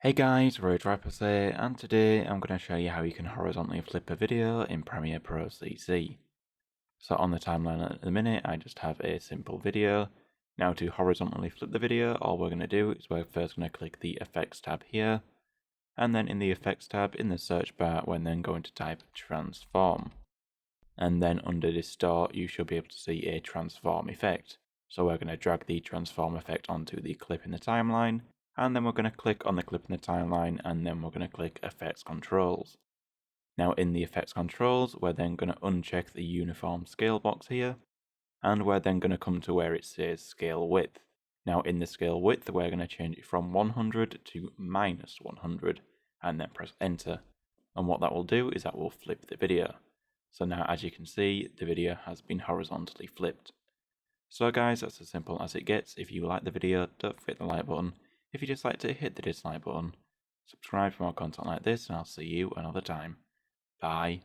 Hey guys, R4GE VipeRzZ, and today I'm going to show you how you can horizontally flip a video in Premiere Pro CC. So on the timeline at the minute, I just have a simple video. Now to horizontally flip the video, all we're going to do is we're first going to click the Effects tab here, and then in the Effects tab in the search bar, we're then going to type Transform. And then under Distort, you should be able to see a Transform effect. So we're going to drag the Transform effect onto the clip in the timeline, and then we're going to click on the clip in the timeline, and then we're going to click Effects Controls. Now in the Effects Controls, we're then going to uncheck the Uniform Scale box here, and we're then going to come to where it says Scale Width. Now in the Scale Width, we're going to change it from 100 to -100, and then press Enter. And what that will do is that will flip the video. So now as you can see, the video has been horizontally flipped. So guys, that's as simple as it gets. If you like the video, don't forget the like button. If you dislike it, hit the dislike button. Subscribe for more content like this, and I'll see you another time. Bye.